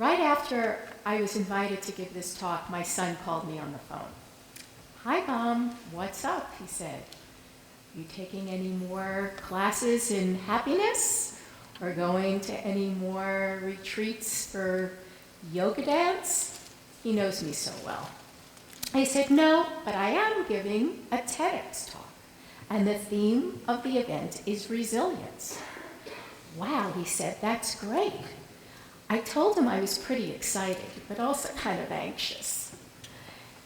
Right after I was invited to give this talk, my son called me on the phone. "Hi, Mom, what's up?" he said. "You taking any more classes in happiness? Or going to any more retreats for yoga dance?" He knows me so well. I said, "No, but I am giving a TEDx talk, and the theme of the event is resilience." "Wow," he said, "that's great." I told him I was pretty excited, but also kind of anxious.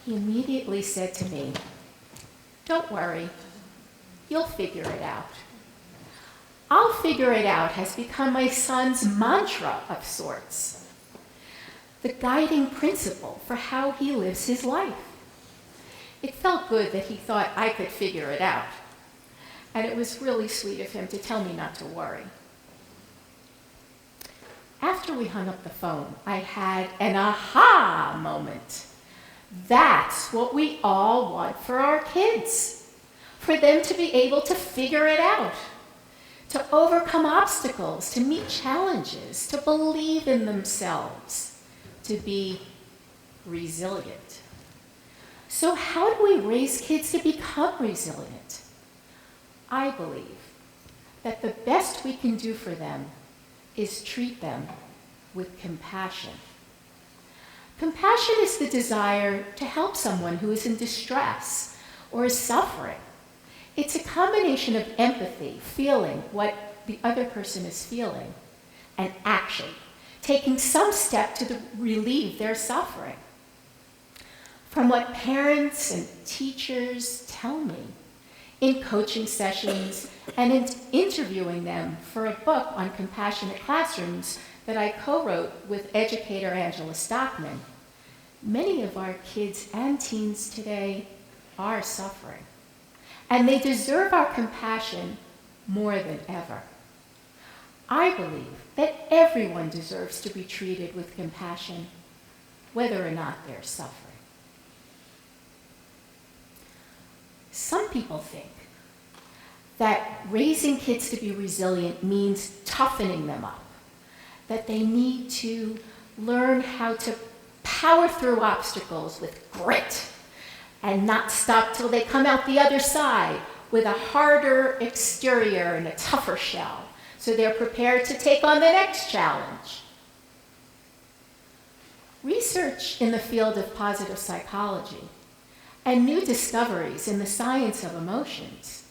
He immediately said to me, "Don't worry, you'll figure it out." "I'll figure it out" has become my son's mantra of sorts, the guiding principle for how he lives his life. It felt good that he thought I could figure it out, and it was really sweet of him to tell me not to worry. After we hung up the phone, I had an aha moment. That's what we all want for our kids, for them to be able to figure it out, to overcome obstacles, to meet challenges, to believe in themselves, to be resilient. So how do we raise kids to become resilient? I believe that the best we can do for them is treat them with compassion. Compassion is the desire to help someone who is in distress or is suffering. It's a combination of empathy, feeling what the other person is feeling, and action, taking some step to relieve their suffering. From what parents and teachers tell me in coaching sessions and in interviewing them for a book on compassionate classrooms that I co-wrote with educator Angela Stockman, many of our kids and teens today are suffering, and they deserve our compassion more than ever. I believe that everyone deserves to be treated with compassion, whether or not they're suffering. Some people think that raising kids to be resilient means toughening them up, that they need to learn how to power through obstacles with grit and not stop till they come out the other side with a harder exterior and a tougher shell, so they're prepared to take on the next challenge. Research in the field of positive psychology and new discoveries in the science of emotions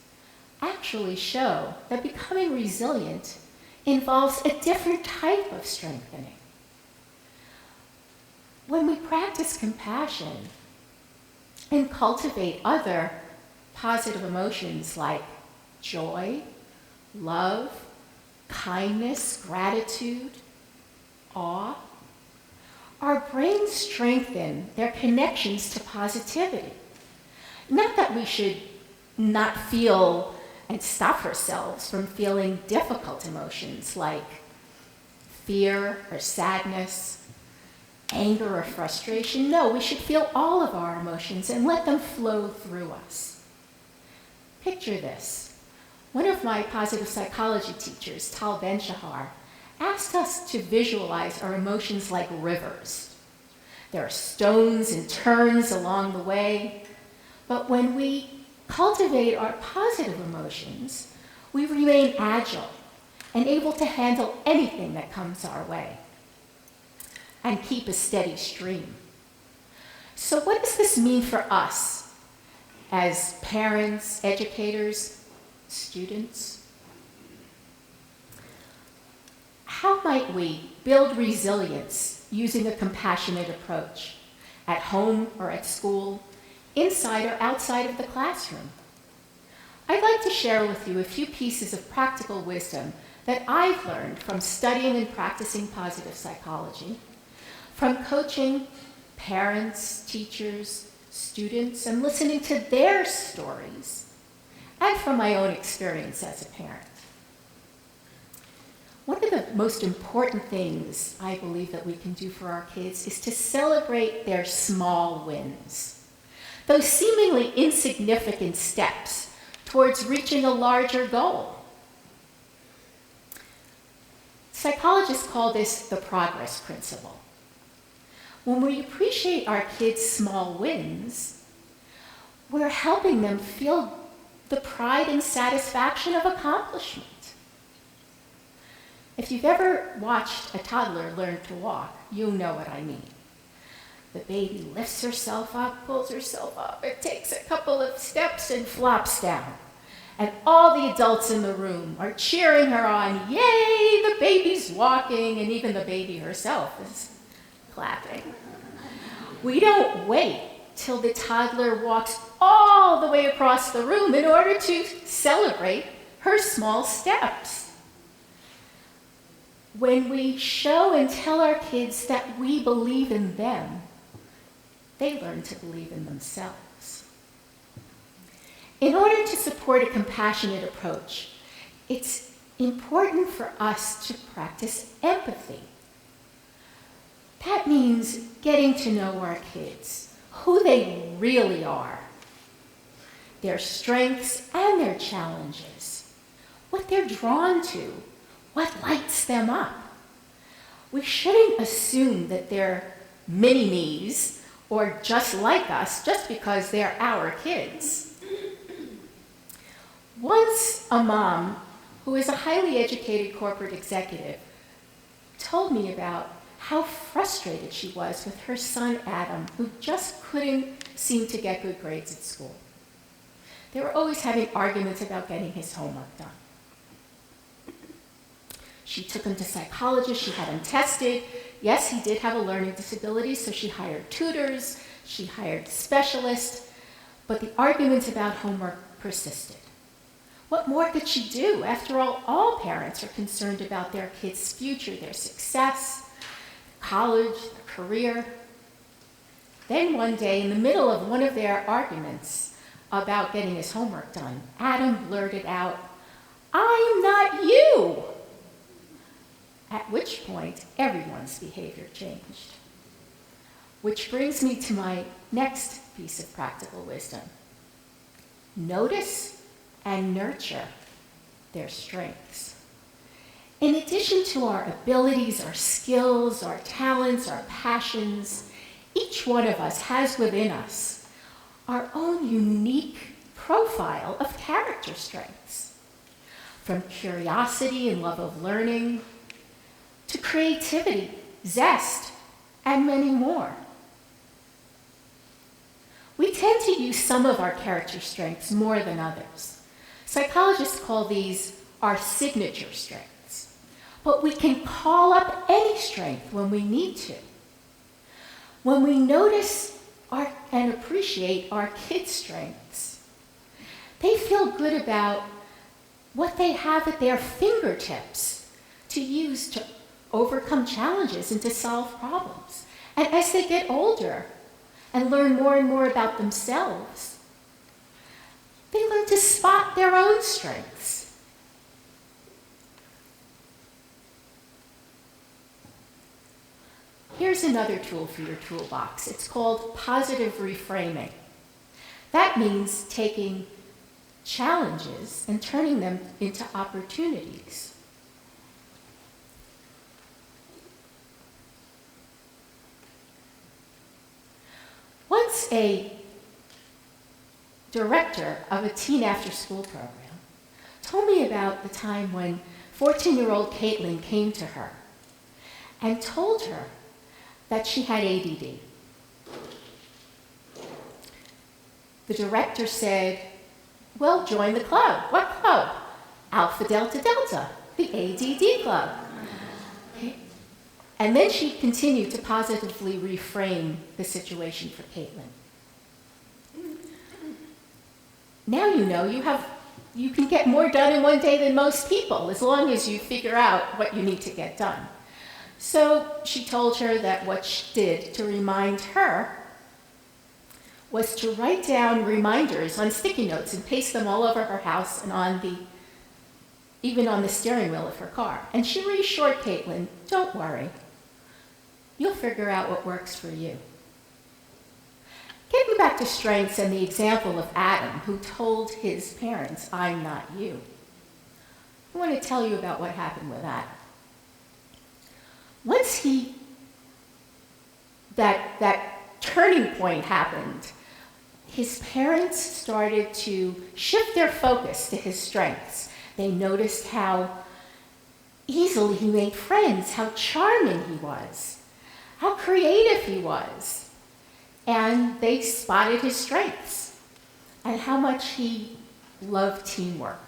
actually show that becoming resilient involves a different type of strengthening. When we practice compassion and cultivate other positive emotions like joy, love, kindness, gratitude, awe, our brains strengthen their connections to positivity. Not that we should not feel and stop ourselves from feeling difficult emotions like fear or sadness, anger or frustration. No, we should feel all of our emotions and let them flow through us. Picture this. One of my positive psychology teachers, Tal Ben-Shahar, asked us to visualize our emotions like rivers. There are stones and turns along the way, but when we cultivate our positive emotions, we remain agile and able to handle anything that comes our way and keep a steady stream. So what does this mean for us as parents, educators, students? How might we build resilience using a compassionate approach at home or at school, inside or outside of the classroom? I'd like to share with you a few pieces of practical wisdom that I've learned from studying and practicing positive psychology, from coaching parents, teachers, students, and listening to their stories, and from my own experience as a parent. One of the most important things I believe that we can do for our kids is to celebrate their small wins, those seemingly insignificant steps towards reaching a larger goal. Psychologists call this the progress principle. When we appreciate our kids' small wins, we're helping them feel the pride and satisfaction of accomplishment. If you've ever watched a toddler learn to walk, you know what I mean. The baby lifts herself up, pulls herself up, and takes a couple of steps and flops down. And all the adults in the room are cheering her on. Yay, the baby's walking, and even the baby herself is clapping. We don't wait till the toddler walks all the way across the room in order to celebrate her small steps. When we show and tell our kids that we believe in them, they learn to believe in themselves. In order to support a compassionate approach, it's important for us to practice empathy. That means getting to know our kids, who they really are, their strengths and their challenges, what they're drawn to, what lights them up. We shouldn't assume that they're mini-me's or just like us just because they're our kids. Once a mom who is a highly educated corporate executive told me about how frustrated she was with her son Adam, who just couldn't seem to get good grades at school. They were always having arguments about getting his homework done. She took him to psychologists, she had him tested. Yes, he did have a learning disability, so she hired tutors, she hired specialists, but the arguments about homework persisted. What more could she do? After all parents are concerned about their kids' future, their success, college, their career. Then one day, in the middle of one of their arguments about getting his homework done, Adam blurted out, "I'm not you!" At which point, everyone's behavior changed. Which brings me to my next piece of practical wisdom. Notice and nurture their strengths. In addition to our abilities, our skills, our talents, our passions, each one of us has within us our own unique profile of character strengths. From curiosity and love of learning, to creativity, zest, and many more. We tend to use some of our character strengths more than others. Psychologists call these our signature strengths. But we can call up any strength when we need to. When we notice and appreciate our kids' strengths, they feel good about what they have at their fingertips to use to overcome challenges and to solve problems. And as they get older and learn more and more about themselves, they learn to spot their own strengths. Here's another tool for your toolbox. It's called positive reframing. That means taking challenges and turning them into opportunities. Once a director of a teen after-school program told me about the time when 14-year-old Caitlin came to her and told her that she had ADD. The director said, "Well, join the club." "What club?" "Alpha Delta Delta, the ADD club." Okay. And then she continued to positively reframe the situation for Caitlin. Now you know you can get more done in one day than most people, as long as you figure out what you need to get done. So she told her that what she did to remind her was to write down reminders on sticky notes and paste them all over her house and even on the steering wheel of her car. And she reassured Caitlin, "Don't worry. You'll figure out what works for you." Getting back to strengths and the example of Adam, who told his parents, "I'm not you." I want to tell you about what happened with that. Once he that turning point happened, his parents started to shift their focus to his strengths. They noticed how easily he made friends, how charming he was, how creative he was. And they spotted his strengths and how much he loved teamwork.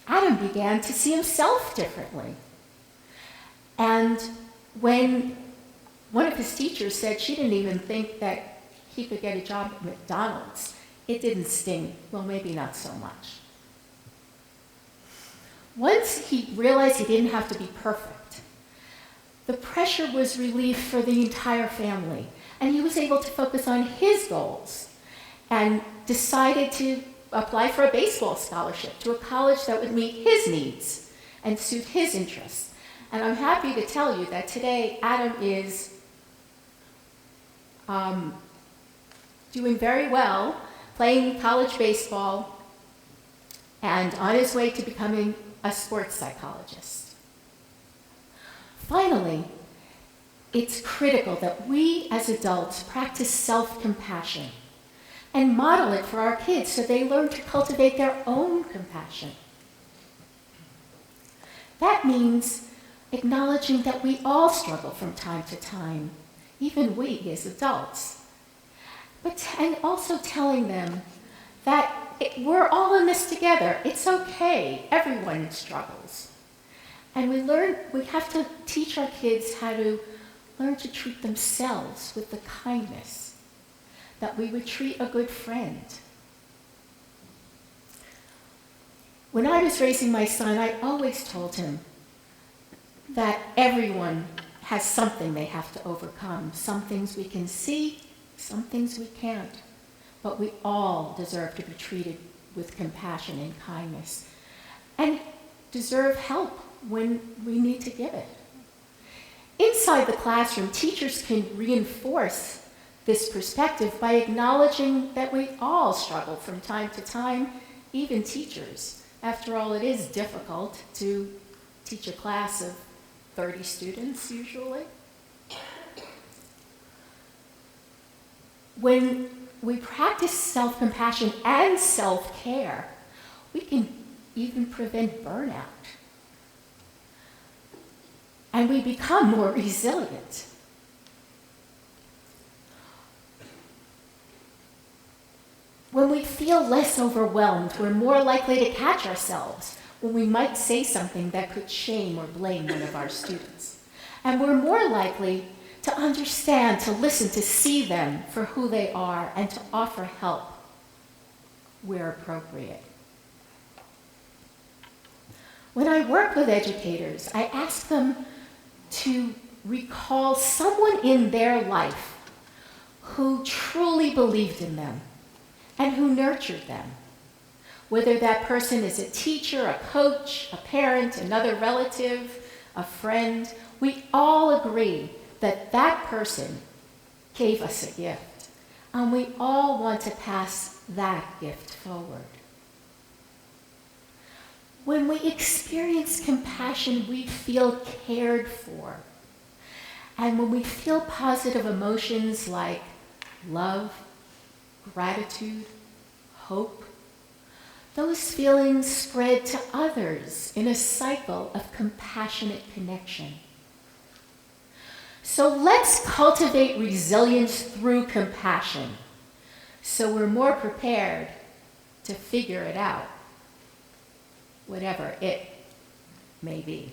Adam began to see himself differently. And when one of his teachers said she didn't even think that he could get a job at McDonald's, it didn't sting. Well, maybe not so much. Once he realized he didn't have to be perfect, the pressure was relieved for the entire family, and he was able to focus on his goals and decided to apply for a baseball scholarship to a college that would meet his needs and suit his interests. And I'm happy to tell you that today Adam is doing very well, playing college baseball, and on his way to becoming a sports psychologist. Finally, it's critical that we as adults practice self-compassion and model it for our kids so they learn to cultivate their own compassion. That means acknowledging that we all struggle from time to time, even we as adults. And also telling them that we're all in this together. It's okay. Everyone struggles. And we have to teach our kids how to learn to treat themselves with the kindness that we would treat a good friend. When I was raising my son, I always told him that everyone has something they have to overcome. Some things we can see, some things we can't. But we all deserve to be treated with compassion and kindness, and deserve help when we need to give it. Inside the classroom, teachers can reinforce this perspective by acknowledging that we all struggle from time to time, even teachers. After all, it is difficult to teach a class of 30 students usually. When we practice self-compassion and self-care, we can even prevent burnout. And we become more resilient. When we feel less overwhelmed, we're more likely to catch ourselves when we might say something that could shame or blame one of our students. And we're more likely to understand, to listen, to see them for who they are, and to offer help where appropriate. When I work with educators, I ask them to recall someone in their life who truly believed in them and who nurtured them. Whether that person is a teacher, a coach, a parent, another relative, a friend, we all agree that that person gave us a gift, and we all want to pass that gift forward. When we experience compassion, we feel cared for. And when we feel positive emotions like love, gratitude, hope, those feelings spread to others in a cycle of compassionate connection. So let's cultivate resilience through compassion so we're more prepared to figure it out, whatever it may be.